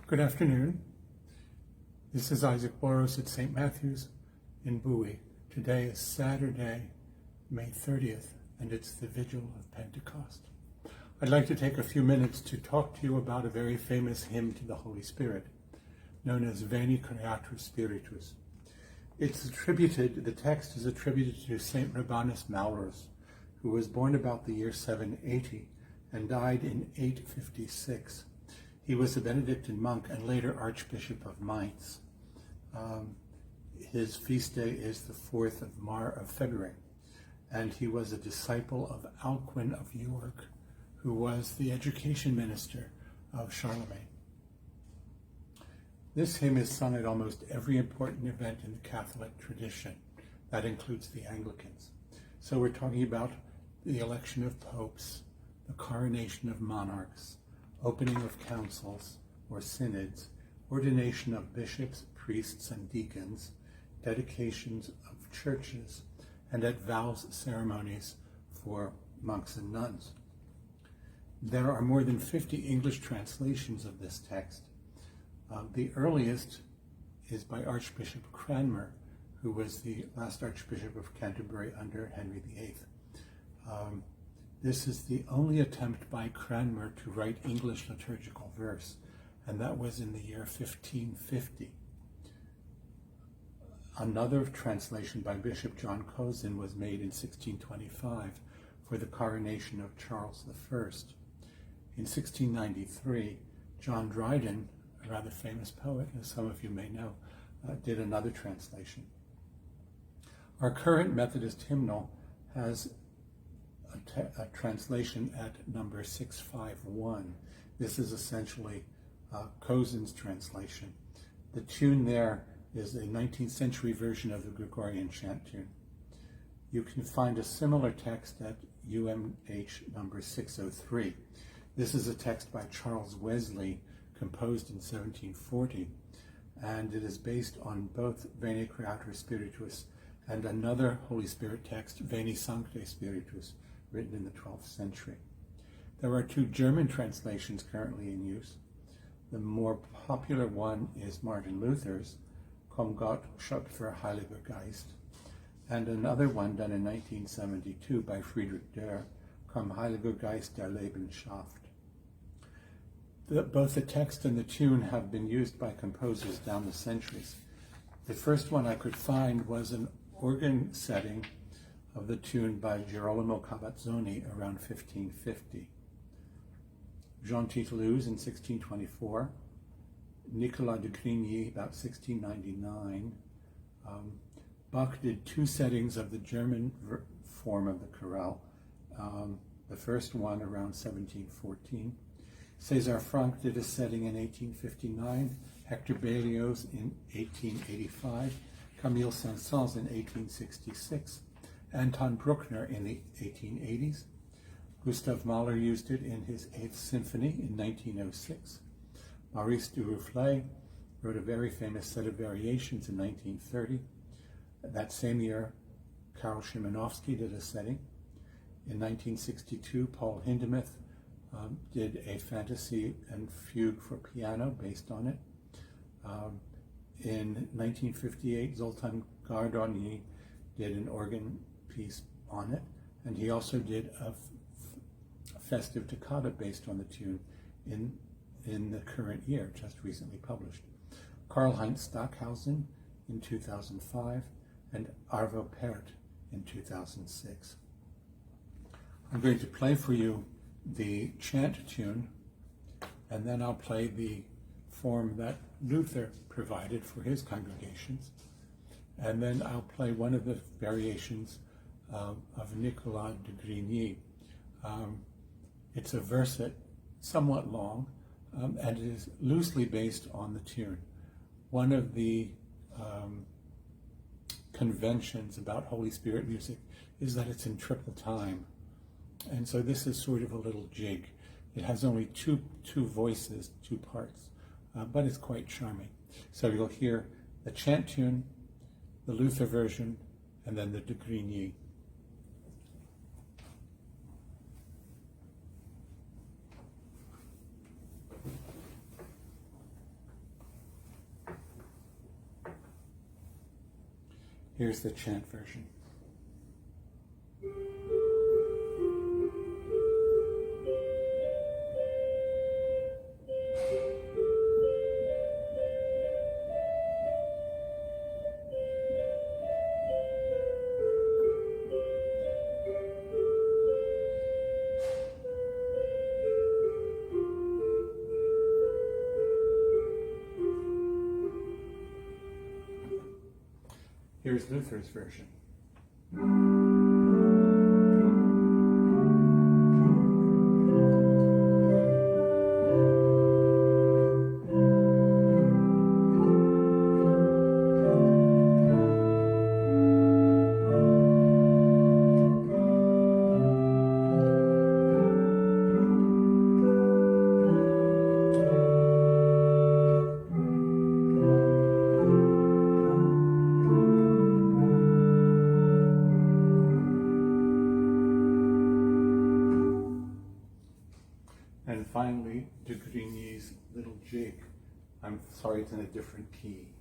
Good afternoon. This is Isaac Boros at St. Matthew's in Bowie. Today is Saturday, May 30th, and it's the Vigil of Pentecost. I'd like to take a few minutes to talk to you about a very famous hymn to the Holy Spirit, known as Veni Creator Spiritus. The text is attributed to St. Rabanus Maurus, who was born about the year 780 and died in 856. He was a Benedictine monk and later Archbishop of Mainz. His feast day is the 4th of February, and he was a disciple of Alcuin of York, who was the education minister of Charlemagne. This hymn is sung at almost every important event in the Catholic tradition. That includes the Anglicans. So we're talking about the election of popes, the coronation of monarchs, opening of councils or synods, ordination of bishops, priests, and deacons, dedications of churches, and at vows ceremonies for monks and nuns. There are more than 50 English translations of this text. The earliest is by Archbishop Cranmer, who was the last Archbishop of Canterbury under Henry VIII. This is the only attempt by Cranmer to write English liturgical verse, and that was in the year 1550. Another translation by Bishop John Cosin was made in 1625 for the coronation of Charles I. In 1693, John Dryden, a rather famous poet, as some of you may know, did another translation. Our current Methodist hymnal has a translation at number 651. This is essentially Cosin's translation. The tune there is a 19th century version of the Gregorian chant tune. You can find a similar text at UMH number 603. This is a text by Charles Wesley, composed in 1740, and it is based on both Veni Creator Spiritus and another Holy Spirit text, Veni Sancte Spiritus, written in the 12th century. There are two German translations currently in use. The more popular one is Martin Luther's, Komm Gott, Schöpfer, Heiliger Geist, and another one done in 1972 by Friedrich Dörr, Komm Heiliger Geist der Lebensschaft. Both the text and the tune have been used by composers down the centuries. The first one I could find was an organ setting of the tune by Girolamo Cavazzoni around 1550. Jean Titeluz in 1624, Nicolas de Grigny about 1699. Bach did two settings of the German form of the chorale, the first one around 1714. César Franck did a setting in 1859, Hector Berlioz in 1885, Camille Saint-Saëns in 1866, Anton Bruckner in the 1880s. Gustav Mahler used it in his 8th Symphony in 1906. Maurice Duruflé wrote a very famous set of variations in 1930. That same year, Karl Szymanowski did a setting. In 1962, Paul Hindemith did a fantasy and fugue for piano based on it. In 1958, Zoltán Gárdonyi did an organ piece on it, and he also did a festive toccata based on the tune in the current year, just recently published. Karl-Heinz Stockhausen in 2005, and Arvo Pärt in 2006. I'm going to play for you the chant tune, and then I'll play the form that Luther provided for his congregations, and then I'll play one of the variations of Nicolas de Grigny. It's a verset, somewhat long, and it is loosely based on the tune. One of the conventions about Holy Spirit music is that it's in triple time. And so this is sort of a little jig. It has only two voices, two parts, but it's quite charming. So you'll hear the chant tune, the Luther version, and then the de Grigny. Here's the chant version. Here's Luther's version. And finally, de Grigny's Little Jig. I'm sorry, it's in a different key.